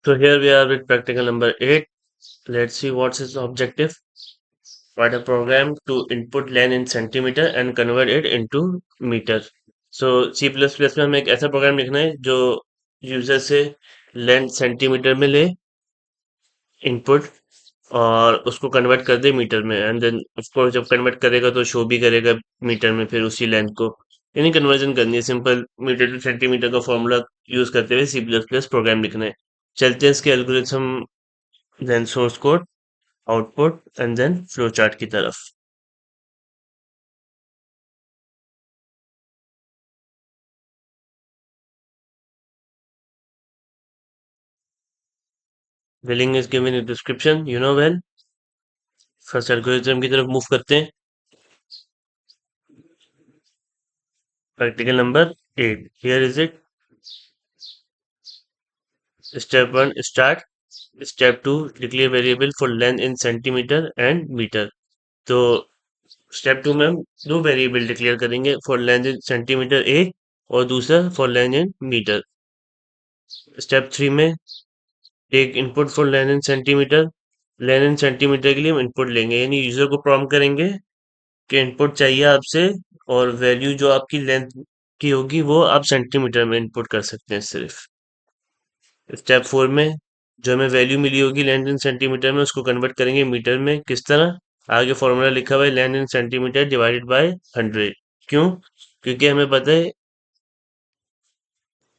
So here we are with practical number 8. Let's see what's its objective. Write a program to input len in centimeter and convert it into meter. So C++ में हमें एक ऐसा programme लिखना है जो user से length centimetre में ले इनपुट और उसको कन्वर्ट कर दे मीटर में एंड देन उसको जब कन्वर्ट करेगा तो शो भी करेगा मीटर में फिर उसी लेंथ को यानी कन्वर्जन करनी है सिंपल मीटर टू सेंटीमीटर का फॉर्मूला यूज करते हुए C++ प्रोग्राम लिखना है चलते हैं इसके algorithm then source code output and then flow chart की तरफ billing is given in description you know well first algorithm की तरफ मूव करते हैं practical number 8 here is it step 1 start step 2 declare variable for length in centimetre and metre तो step 2 में हम दो वेरिएबल डिक्लेयर करेंगे फॉर लेंथ इन सेंटीमीटर ए और दूसरा for length in metre step 3 में take input for length in centimetre length in centimetre के लिए हम इनपुट लेंगे यानी यूजर को प्रॉम्प्ट करेंगे कि इनपुट चाहिए आपसे और वैल्यू जो आपकी लेंथ की होगी वो आप सेंटीमीटर में इनपुट कर सकते हैं सिर्फ स्टेप 4 में जो हमें वैल्यू मिली होगी लेंथ इन सेंटीमीटर में उसको कन्वर्ट करेंगे मीटर में किस तरह आगे फॉर्मूला लिखा हुआ है length in centimetre divided by 100 क्यों क्योंकि हमें पता है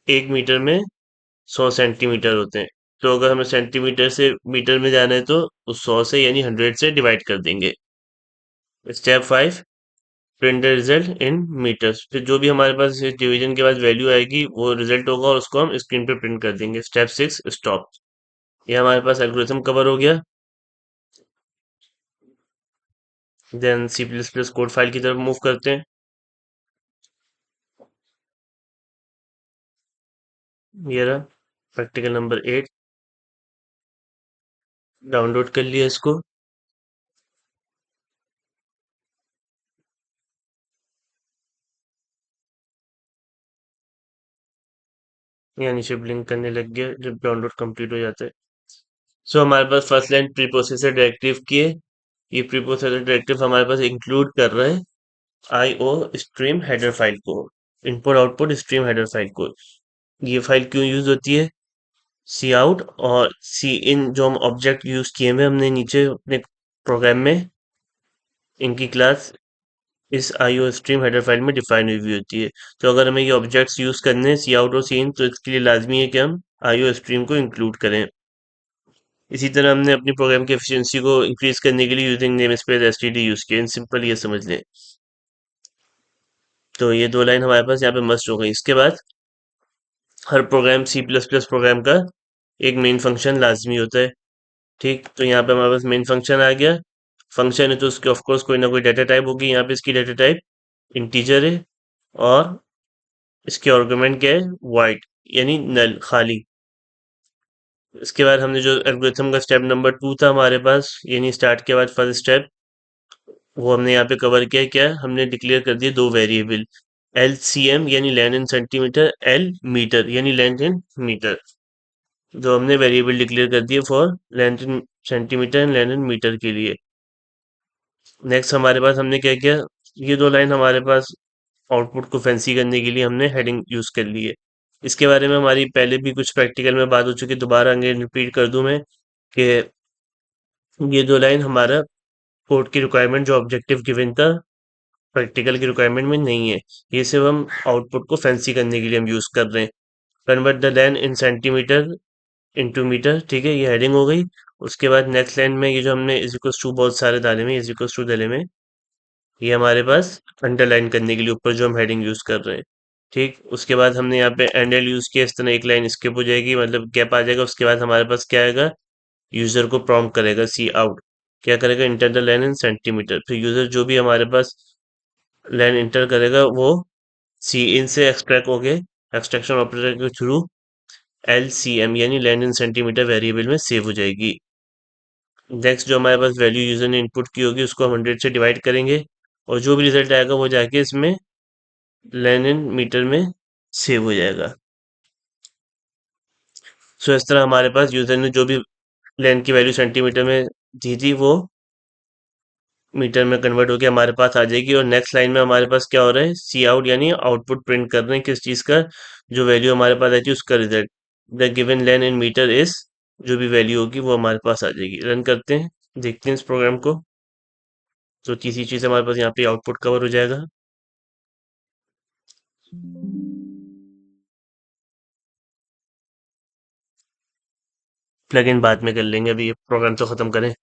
1 मीटर में 100 सेंटीमीटर होते हैं तो अगर हमें सेंटीमीटर से मीटर में जाना है तो उस 100 से यानी 100 से डिवाइड कर देंगे step 5 print the result in metres फिर जो भी हमारे पास इस डिवीजन के बाद वैल्यू आएगी वो रिजल्ट होगा और उसको हम स्क्रीन पे प्रिंट कर देंगे स्टेप 6 स्टॉप ये हमारे पास एल्गोरिथम कवर हो गया देन C++ कोड फाइल की तरफ मूव करते हैं ये रहा प्रैक्टिकल नंबर 8 डाउनलोड कर लिया इसको यहाँ नीचे ब्लिंक करने लग गया जब डाउनलोड कंप्लीट हो जाता है सो हमारे पास first line preprocessor directive की है ये प्री प्रोसेसर डायरेक्टिव हमारे पास इंक्लूड कर रहा है आईओ स्ट्रीम हेडर फाइल को input output stream header file को ये फाइल क्यों यूज होती है सी आउट और सी इन जो हम ऑब्जेक्ट यूज किए हुए हमने नीचे अपने प्रोग्राम में इनकी क्लास इस आईओ स्ट्रीम हेडर फाइल में डिफाइन हुई हुई होती है तो अगर हमें ये ऑब्जेक्ट्स यूज करने हैं सी आउट और सी इन तो इसके लिए लाजमी है कि हम आईओ स्ट्रीम को इंक्लूड करें इसी तरह हमने अपनी प्रोग्राम की एफिशिएंसी को इंक्रीज करने के लिए using name space STD use किया सिंपल ये समझ लें तो ये दो लाइन हमारे पास यहाँ पे मस्ट हो गई इसके बाद हर प्रोग्राम C++ प्रोग्राम का एक मेन फंक्शन लाजमी होता है ठीक तो यहाँ पे हमारे पास मेन फंक्शन आ गया फंक्शन है तो उसके ऑफकोर्स कोई ना कोई डाटा टाइप होगी यहाँ पे इसकी डाटा टाइप इंटीजर है और इसके आर्गुमेंट क्या है वाइड यानी नल खाली इसके बाद हमने जो एल्गोरिथम का स्टेप नंबर 2 था हमारे पास यानी स्टार्ट के बाद फर्स्ट स्टेप वो हमने यहाँ पे कवर किया क्या हमने डिक्लेयर कर दिए दो वेरिएबल एल सी एम यानी length in centimetre L metre यानी लेंथ इन मीटर जो हमने वेरिएबल डिक्लेयर कर दिए for length in centimetre and length in metre के लिए नेक्स्ट हमारे पास हमने क्या किया ये दो लाइन हमारे पास आउटपुट को फैंसी करने के लिए हमने हेडिंग यूज कर ली है इसके बारे में हमारी पहले भी कुछ प्रैक्टिकल में बात हो चुकी है दोबारा आगे रिपीट कर दूं मैं कि ये दो लाइन हमारा कोड की रिक्वायरमेंट जो ऑब्जेक्टिव गिवन था प्रैक्टिकल की रिक्वायरमेंट में नहीं है ये सिर्फ हम आउटपुट को फैंसी करने के लिए हम यूज कर रहे हैं convert the length in centimetre into metre ठीक है ये हेडिंग हो गई उसके बाद नेक्स्ट लाइन में ये जो हमने इज इक्वल्स टू बहुत सारे डाले में इज इक्वल्स टू डाले में ये हमारे पास अंडरलाइन करने के लिए ऊपर जो हम हेडिंग यूज कर रहे हैं ठीक उसके बाद हमने यहाँ पे एंड एल यूज किया इस तरह एक लाइन स्किप हो जाएगी मतलब गैप आ जाएगा उसके बाद हमारे पास क्या आएगा यूजर को प्रॉम्प्ट करेगा सी आउट क्या करेगा enter the line in centimetre फिर यूजर जो भी हमारे पास लाइन इंटर करेगा वो सी इन से एक्सट्रैक्ट हो गए एक्सट्रैक्शन ऑपरेटर के थ्रू एल सी एम यानी लाइन इन सेंटीमीटर वेरिएबल में सेव हो जाएगी नेक्स्ट जो हमारे पास वैल्यू यूजर ने इनपुट की होगी उसको हम 100 से डिवाइड करेंगे और जो भी रिजल्ट आएगा वो जाके इसमें लाइन इन मीटर में सेव हो जाएगा सो इस तरह हमारे पास यूजर ने जो भी लेन की वैल्यू सेंटीमीटर में दी थी वो मीटर में कन्वर्ट होकर हमारे पास आ जाएगी। और नेक्स्ट लाइन में हमारे पास क्या हो रहा है, सी आउट यानी आउटपुट प्रिंट कर रहे हैं किस चीज़ का, जो वैल्यू हमारे पास आई थी उसका result. The given length in metre is, जो भी वैल्यू होगी वो हमारे पास आ जाएगी। रन करते हैं, देखते हैं इस प्रोग्राम को। तो तीसरी चीज़ हमारे पास यहाँ पे आउटपुट कवर हो जाएगा। प्लग इन बाद में कर लेंगे, अभी ये प्रोग्राम तो खत्म करें।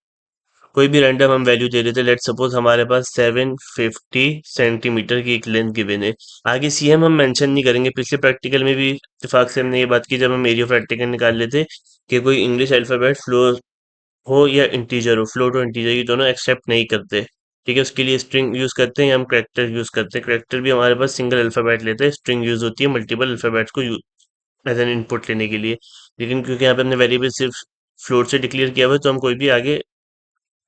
कोई भी रैंडम हम वैल्यू दे रहे थे, लेट सपोज हमारे पास 750 सेंटीमीटर की एक लेंथ गिवन है। आगे सीएम हम मेंशन नहीं करेंगे, पिछले प्रैक्टिकल में भी इत्तेफाक से हमने ये बात की जब हम एरिया प्रैक्टिकल निकाल लेते कि कोई इंग्लिश अल्फाबेट फ्लो हो या इंटीजर हो, फ्लोट और इंटीजर ये दोनों एक्सेप्ट नहीं करते। ठीक है, उसके लिए स्ट्रिंग यूज करते हैं या हम करेक्टर यूज करते हैं। करेक्टर भी हमारे पास सिंगल अल्फाबेट लेते हैं, स्ट्रिंग यूज होती है मल्टीपल अल्फाबेट्स को एज एन इनपुट लेने के लिए। लेकिन क्योंकि यहाँ पे हमने वेरिएबल सिर्फ फ्लोट से डिक्लेयर किया हुआ है, तो हम कोई भी आगे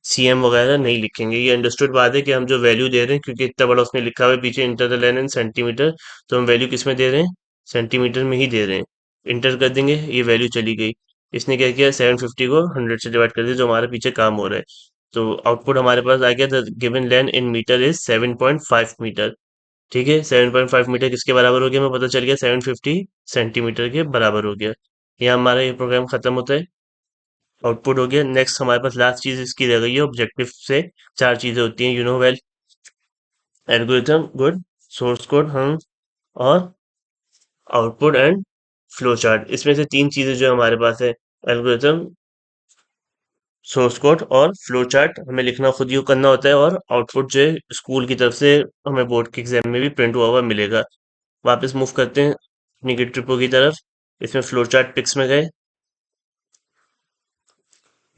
सीएम वगैरह नहीं लिखेंगे। ये अंडरस्टूड बात है कि हम जो वैल्यू दे रहे हैं, क्योंकि इतना बड़ा उसने लिखा हुआ है पीछे enter the line in centimetre, तो हम वैल्यू किस में दे रहे हैं, सेंटीमीटर में ही दे रहे हैं। इंटर कर देंगे, ये वैल्यू चली गई। इसने क्या किया, 750 को 100 से डिवाइड कर दिया, जो हमारे पीछे काम हो रहा है। तो आउटपुट हमारे पास आ गया, the given length in metre is 7.5 metre. ठीक है, 7.5 मीटर किसके बराबर हो गया, हमें पता चल गया 750 सेंटीमीटर के बराबर हो गया। यहाँ हमारा ये प्रोग्राम खत्म होता है, आउटपुट हो गया। नेक्स्ट हमारे पास लास्ट चीज इसकी रह गई है, ऑब्जेक्टिव से चार चीजें होती हैं, you know well, algorithm, good, source code, हम, और आउटपुट एंड फ्लो चार्ट। इसमें से तीन चीजें जो हमारे पास है, एल्गोरिथम, सोर्स कोड और फ्लो चार्ट, हमें लिखना खुद ही करना होता है, और आउटपुट जो है स्कूल की तरफ से हमें बोर्ड के एग्जाम में भी प्रिंट हुआ हुआ मिलेगा। वापस मूव करते हैं अपनी गिट ट्रिपो की तरफ। इसमें फ्लो चार्ट पिक्स में गए,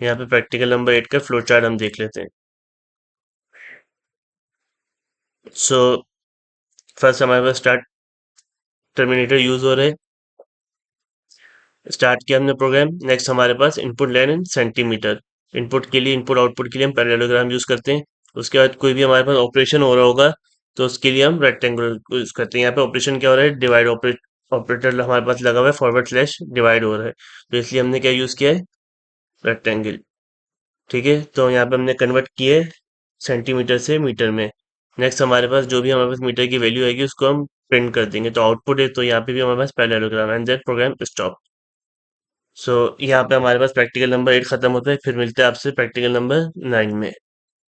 यहाँ पे प्रैक्टिकल नंबर 8 का फ्लो चार्ट हम देख लेते हैं। सो फर्स्ट हमारे पास स्टार्ट टर्मिनेटर यूज हो रहे, स्टार्ट किया हमने प्रोग्राम। नेक्स्ट हमारे पास input len in centimeter, input के लिए, इनपुट आउटपुट के लिए हम पैरेललोग्राम यूज करते हैं। उसके बाद कोई भी हमारे पास ऑपरेशन हो रहा होगा तो उसके लिए हम रेक्टेंगुलर यूज करते हैं। यहाँ पे ऑपरेशन क्या हो रहा है, डिवाइड ऑपरेटर हमारे पास लगा हुआ है, फॉरवर्ड स्लैश डिवाइड हो रहा है, तो इसलिए हमने क्या यूज किया है, रेक्टेंगल। ठीक है, तो यहाँ पे हमने कन्वर्ट किए सेंटीमीटर से मीटर में। नेक्स्ट हमारे पास जो भी हमारे पास मीटर की वैल्यू आएगी उसको हम प्रिंट कर देंगे, तो आउटपुट है, तो यहाँ पे भी हमारे पास parallelogram and that program stop. So यहाँ पे हमारे पास प्रैक्टिकल नंबर 8 खत्म होता है, फिर मिलते हैं आपसे प्रैक्टिकल नंबर 9 में।